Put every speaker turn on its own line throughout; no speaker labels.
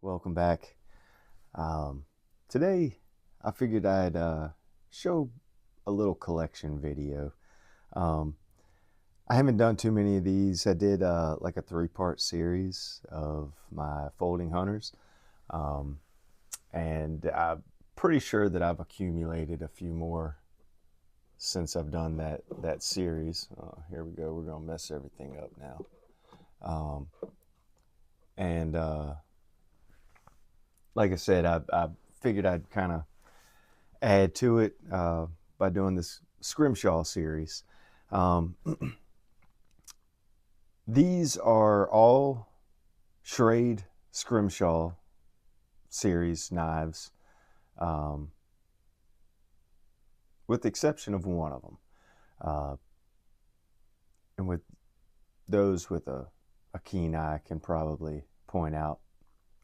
Welcome back. Today, I figured I'd show a little collection video. Um, I haven't done too many of these. I did like a three-part series of my folding hunters, um, and I'm pretty sure that I've accumulated a few more since I've done that series. Here we go. We're gonna mess everything up now. Um, and Like I said, I figured I'd kind of add to it by doing this Scrimshaw series. Um, these are all Schrade Scrimshaw series knives, um, with the exception of one of them. Uh, and with those with a keen eye can probably point out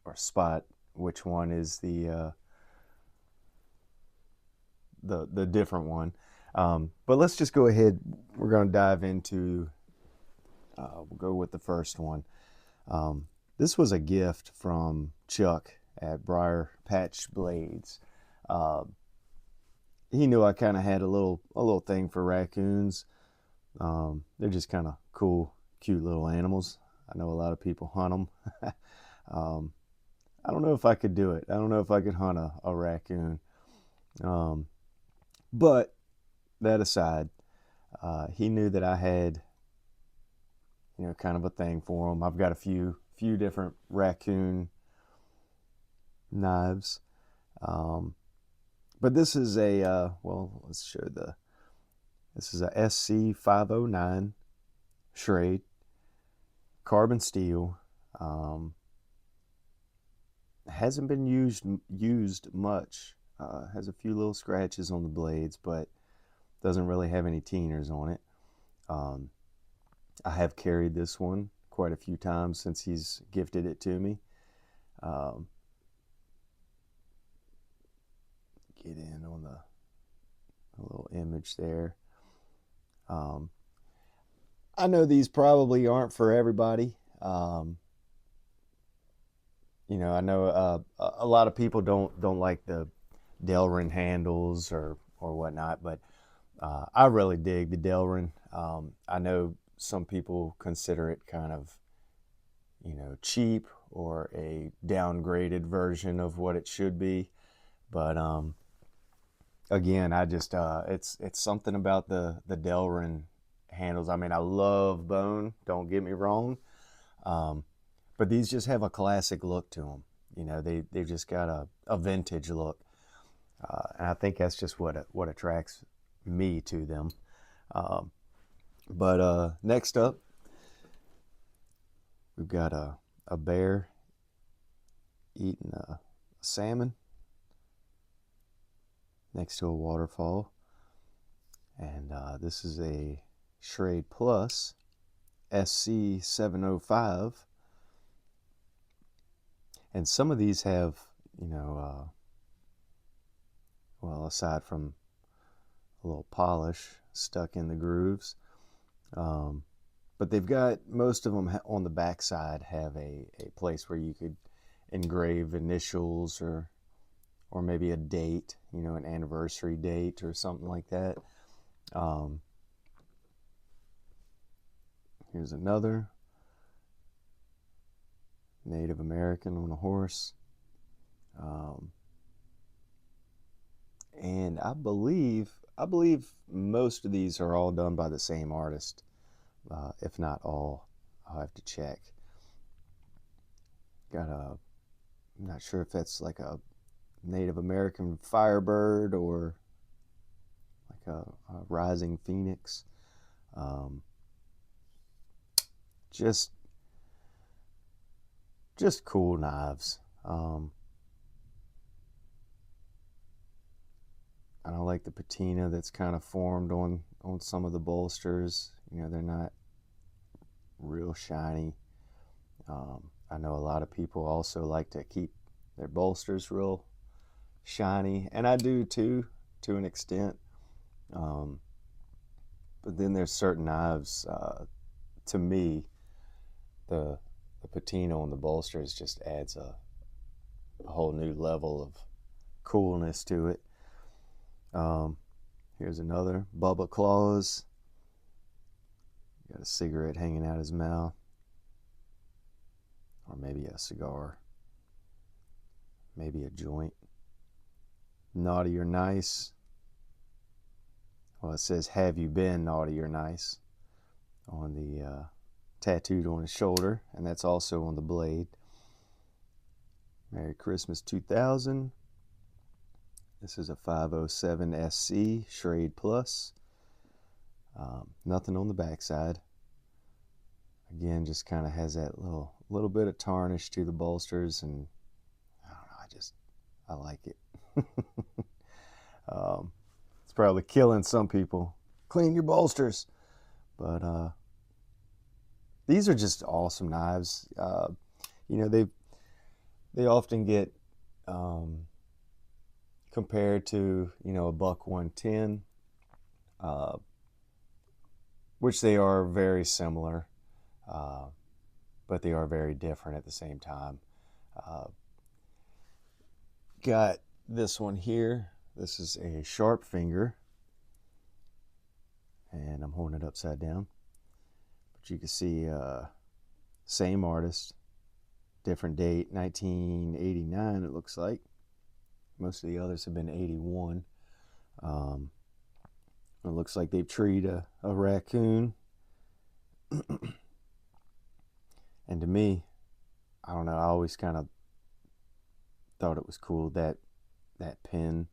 or spot which one is the different one. But let's just go ahead. We're going to dive into. We'll go with the first one. This was a gift from Chuck at Briar Patch Blades. Uh, he knew I kind of had a little thing for raccoons. They're just kind of cool, cute little animals. I know a lot of people hunt them. um, I don't know if I could do it. I don't know if I could hunt a raccoon. Um, but that aside, he knew that I had, kind of a thing for them. I've got a few different raccoon knives. But this is let's show this is a SC509 Schrade carbon steel. Hasn't been used much. Has a few little scratches on the blades, but doesn't really have any teeners on it. I have carried this one quite a few times since he's gifted it to me. Get in on the little image there. I know these probably aren't for everybody. I know a lot of people don't like the Delrin handles or whatnot, but I really dig the Delrin. I know some people consider it kind of, cheap or a downgraded version of what it should be, but again, I just it's something about the Delrin handles. I mean, I love bone. Don't get me wrong. Um, but these just have a classic look to them. They've just got a vintage look, and I think that's just what attracts me to them. Um, but next up, we've got a bear eating a salmon next to a waterfall, and this is a Schrade Plus SC705. And some of these have, aside from a little polish stuck in the grooves, but they've got, most of them on the backside have a place where you could engrave initials or maybe a date, an anniversary date or something like that. Here's another Native American on a horse. And I believe most of these are all done by the same artist, if not all. I'll have to check. I'm not sure if that's like a Native American Firebird or like a Rising Phoenix. Just cool knives. I don't like the patina that's kind of formed on some of the bolsters. They're not real shiny. I know a lot of people also like to keep their bolsters real shiny, and I do too, to an extent. But then there's certain knives, to me, the patina on the bolsters just adds a whole new level of coolness to it. Here's another Bubba Claus. Got a cigarette hanging out his mouth, or maybe a cigar, maybe a joint. Naughty or nice. Well, it says, "Have you been naughty or nice?" on the tattooed on his shoulder, and that's also on the blade. Merry Christmas 2000. This is a 507 SC Schrade Plus. Nothing on the backside. Again, just kind of has that little bit of tarnish to the bolsters, and I don't know, I like it. It's probably killing some people. Clean your bolsters. But these are just awesome knives. You know, they often get compared to, you know, a buck 110, which they are very similar, but they are very different at the same time. Got this one here. This is a sharp finger, and I'm holding it upside down. But you can see same artist, different date, 1989 it looks like. Most of the others have been 81. It looks like they've treed a raccoon. And to me, I don't know, I always kind of thought it was cool that pin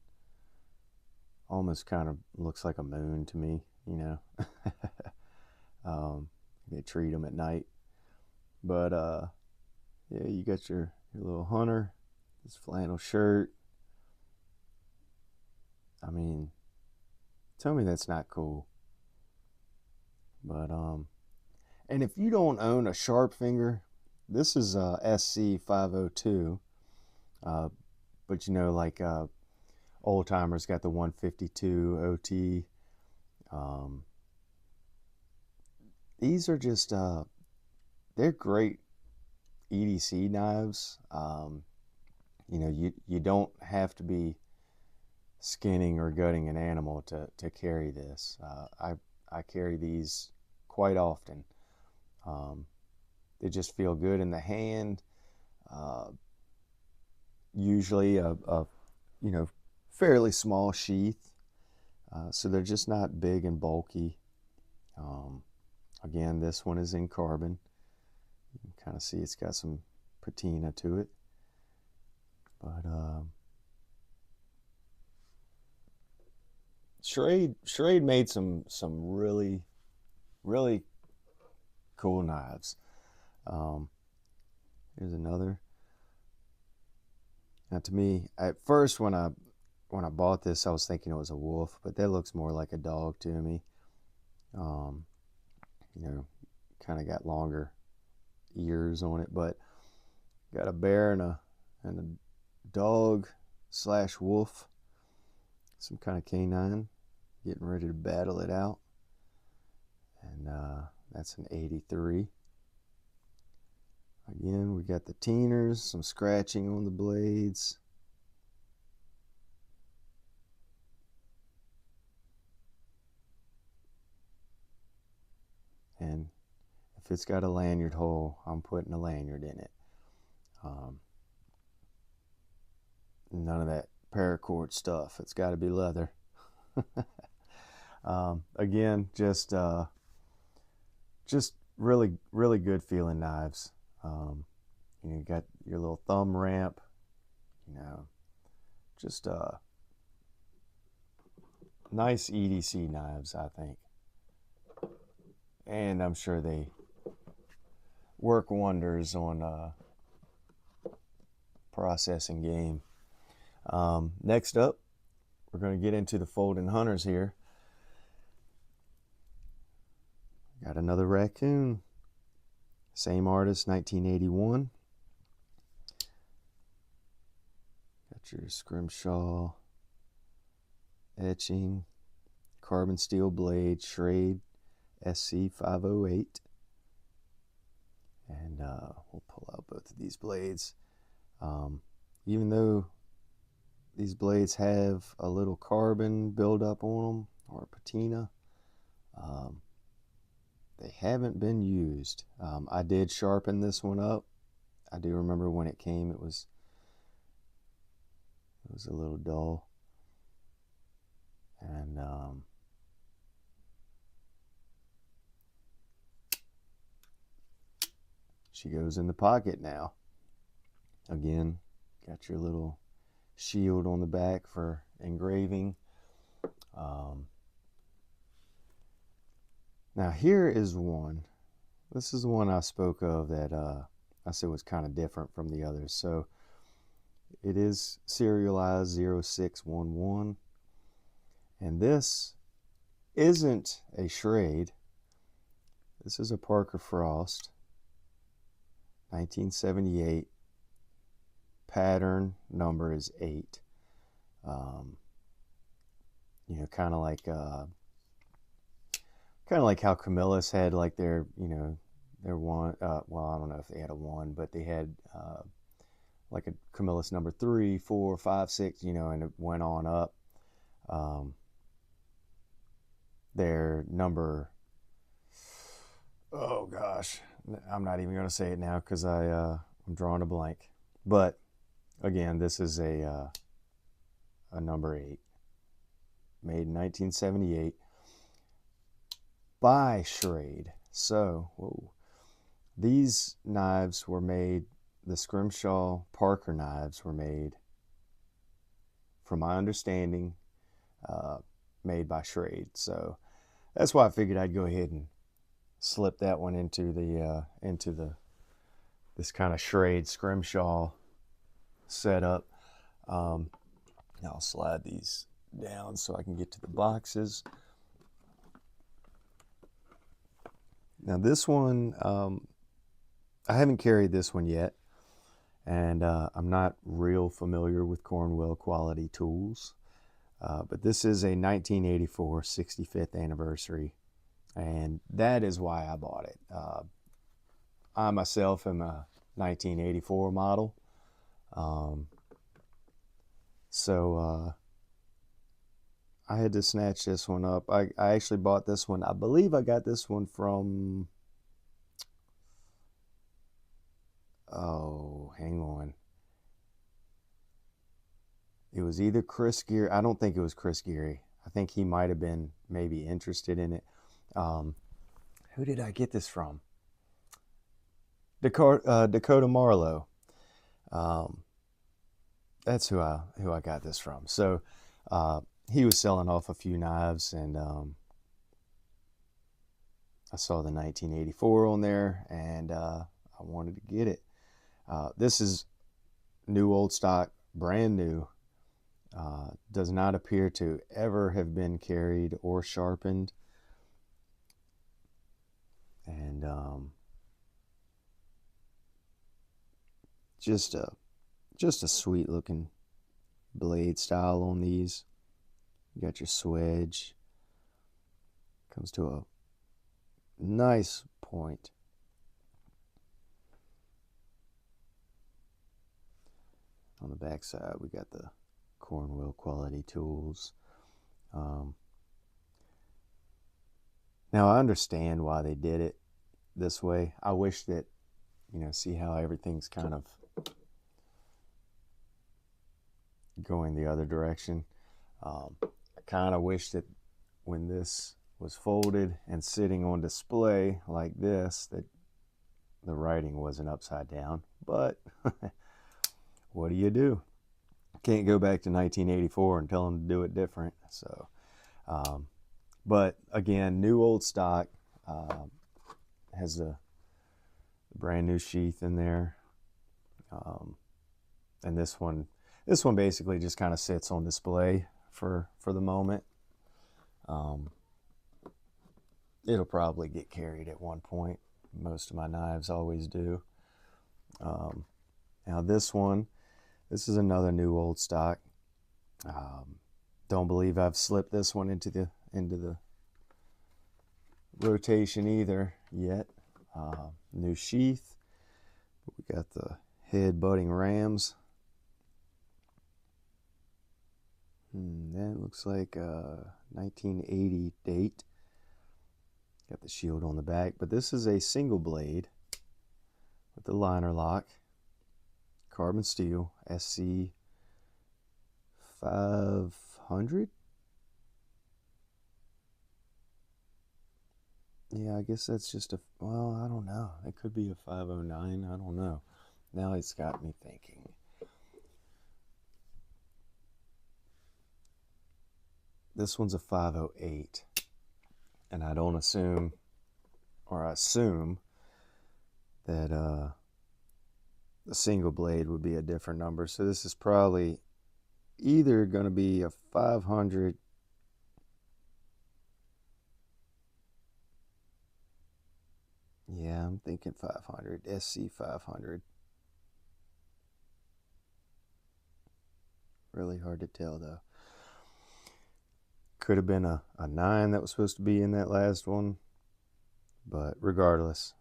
almost kind of looks like a moon to me, you know. They treat them at night. But yeah, you got your little hunter, this flannel shirt. I mean, tell me that's not cool. But and if you don't own a sharp finger, this is SC 502. But you know, like old timers got the 152 OT. These are just they're great EDC knives. You know, you don't have to be skinning or gutting an animal to carry this. I carry these quite often. They just feel good in the hand. Usually a you know, fairly small sheath, so they're just not big and bulky. Again, this one is in carbon. You can kind of see it's got some patina to it. But Schrade made some really cool knives. Here's another. Now, to me, at first when I bought this, I was thinking it was a wolf, but that looks more like a dog to me. You know, kind of got longer ears on it, but got a bear and a dog / wolf, some kind of canine, getting ready to battle it out. And that's an 83. Again, we got the teeners, some scratching on the blades. And if it's got a lanyard hole, I'm putting a lanyard in it. None of that paracord stuff. It's got to be leather. Again, just really good feeling knives. You know, you got your little thumb ramp. You know, just nice EDC knives, I think. And I'm sure they work wonders on processing game. Next up, we're going to get into the folding hunters here. Got another raccoon. Same artist, 1981. Got your Scrimshaw etching, carbon steel blade, Schrade SC 508. And we'll pull out both of these blades. even though these blades have a little carbon buildup on them, or patina, um, they haven't been used. I did sharpen this one up. I do remember when it came, it was a little dull. And she goes in the pocket now. Again, got your little shield on the back for engraving. Now here is one. This is the one I spoke of that I said was kind of different from the others. So it is serialized 0611. And this isn't a Schrade. This is a Parker Frost, 1978. Pattern number is 8. You know, kind of like how Camillus had like their, you know, their one. Well, I don't know if they had a 1, but they had like a Camillus number 3, 4, 5, 6. You know, and it went on up. Their number. Oh gosh, I'm not even going to say it now because I'm drawing a blank. But again, this is a number 8, made in 1978 by Schrade. So, whoa, these knives were made. The Scrimshaw Parker knives were made, from my understanding, made by Schrade. So that's why I figured I'd go ahead and slip that one into this kind of Schrade Scrimshaw setup. Now I'll slide these down so I can get to the boxes. Now this one, I haven't carried this one yet, and I'm not real familiar with Cornwell quality tools. But this is a 1984 65th anniversary, and that is why I bought it. I myself am a 1984 model, so I had to snatch this one up. I actually bought this one. I believe I got this one from, oh, hang on. It was either Chris Geary. I don't think it was Chris Geary. I think he might have been maybe interested in it. Who did I get this from? Dakota Marlowe. That's who I got this from. So he was selling off a few knives, and I saw the 1984 on there, and I wanted to get it. This is new old stock, brand new. Does not appear to ever have been carried or sharpened, and just a sweet looking blade style on these. You got your swedge, comes to a nice point. On the back side, we got the Cornwell quality tools. Now I understand why they did it this way. I wish that, you know, see how everything's kind of going the other direction. I kind of wish that when this was folded and sitting on display like this, that the writing wasn't upside down. But what do you do? Can't go back to 1984 and tell them to do it different. So, but again, new old stock, has the brand new sheath in there, and this one basically just kind of sits on display for the moment. It'll probably get carried at one point. Most of my knives always do. Now this is another new old stock. Don't believe I've slipped this one into the rotation either yet. New sheath. We got the head butting rams That looks like a 1980 date. Got the shield on the back, but this is a single blade with the liner lock, carbon steel, SC 500. Yeah, I guess that's just a, well, I don't know. It could be a 509. I don't know. Now it's got me thinking. This one's a 508. And I don't assume, or I assume that the single blade would be a different number. So this is probably either going to be a 500. Yeah, I'm thinking 500. SC 500. Really hard to tell though. Could have been a 9 that was supposed to be in that last one. But regardless,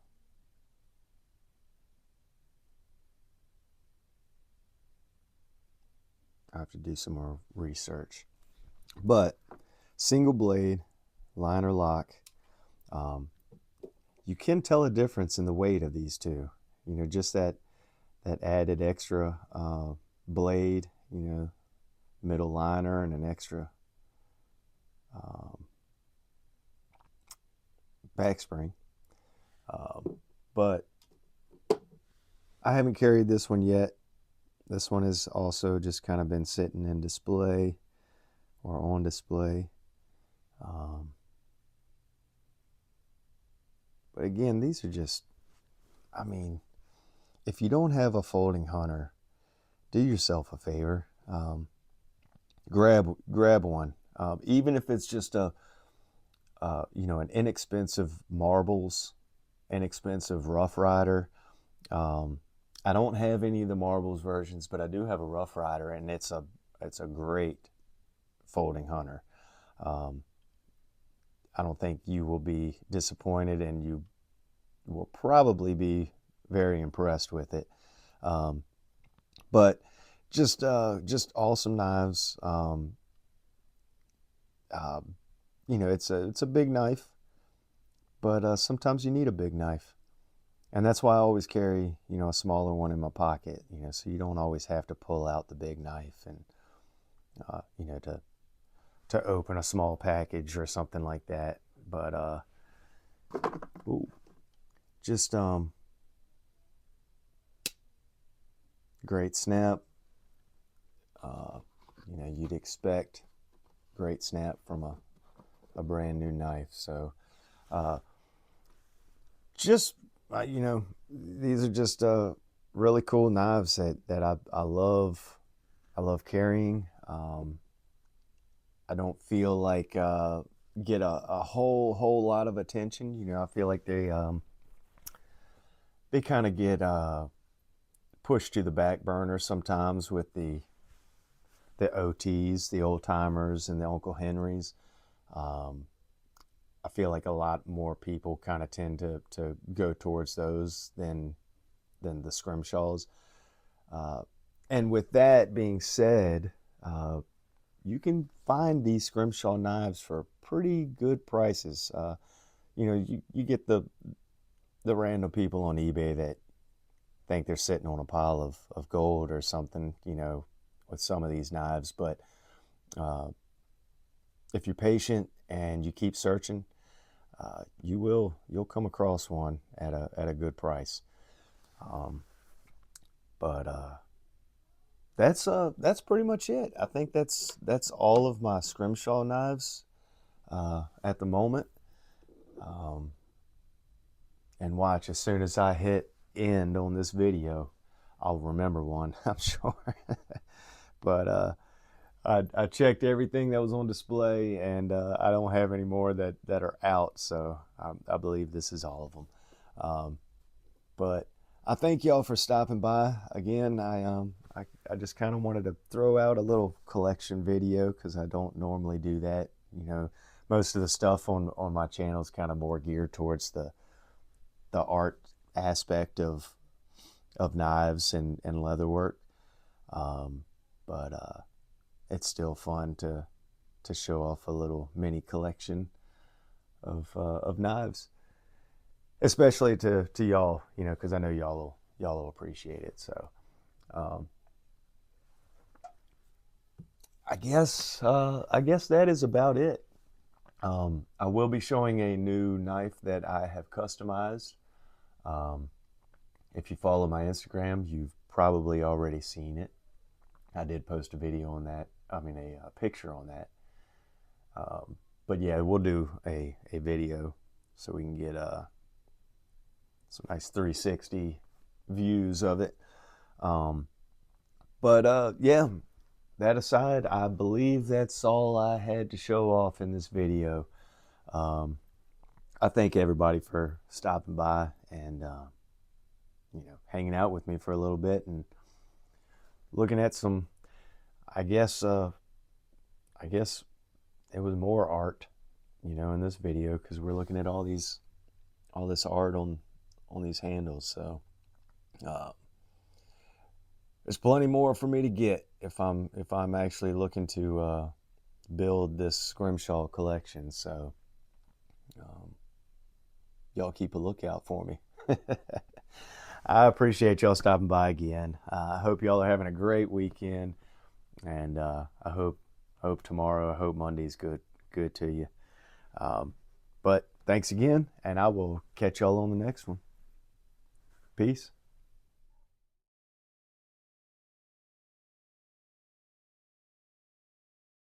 I have to do some more research. But single blade, liner lock. You can tell a difference in the weight of these two. You know, just that added extra blade, you know, middle liner and an extra back spring. But I haven't carried this one yet. This one has also just kind of been sitting in display or on display. But again, these are just, I mean, if you don't have a folding hunter, do yourself a favor. Grab one. Even if it's just a, you know, an inexpensive marbles, inexpensive Rough Rider. I don't have any of the marbles versions, but I do have a Rough Rider, and it's a great folding hunter. I don't think you will be disappointed, and you will probably be very impressed with it. But just awesome knives. You know, it's a big knife, but sometimes you need a big knife. And that's why I always carry, you know, a smaller one in my pocket, you know, so you don't always have to pull out the big knife and, you know, to open a small package or something like that. But, ooh, just, great snap. You know, you'd expect great snap from a brand new knife. So, just, you know, these are just really cool knives that I love carrying. I don't feel like get a whole lot of attention. You know, I feel like they kind of get pushed to the back burner sometimes with the OTs, the old timers, and the Uncle Henrys. I feel like a lot more people kind of tend to go towards those than the Scrimshaws. And with that being said, you can find these Scrimshaw knives for pretty good prices. You know, you get the random people on eBay that think they're sitting on a pile of gold or something, you know, with some of these knives. But if you're patient and you keep searching, you'll come across one at a good price. But that's pretty much it. I think that's all of my Scrimshaw knives at the moment. And watch, as soon as I hit end on this video, I'll remember one, I'm sure. But I checked everything that was on display, and I don't have any more that are out, so I believe this is all of them. But I thank y'all for stopping by. Again, I just kind of wanted to throw out a little collection video because I don't normally do that. You know, most of the stuff on my channel is kind of more geared towards the art aspect of knives and leatherwork. But it's still fun to show off a little mini collection of knives, especially to y'all, you know, because I know y'all will appreciate it. So um, I guess that is about it. I will be showing a new knife that I have customized. Um, if you follow my Instagram, you've probably already seen it. I did post a video on that. I mean, a picture on that. But yeah, we'll do a video so we can get some nice 360 views of it. But yeah, that aside, I believe that's all I had to show off in this video. I thank everybody for stopping by and you know, hanging out with me for a little bit and looking at some. I guess it was more art, you know, in this video because we're looking at all this art on these handles. So there's plenty more for me to get if I'm actually looking to build this Scrimshaw collection. So y'all keep a lookout for me. I appreciate y'all stopping by again. I hope y'all are having a great weekend, and I hope tomorrow, I hope Monday's good to you. But thanks again, and I will catch y'all on the next one. Peace.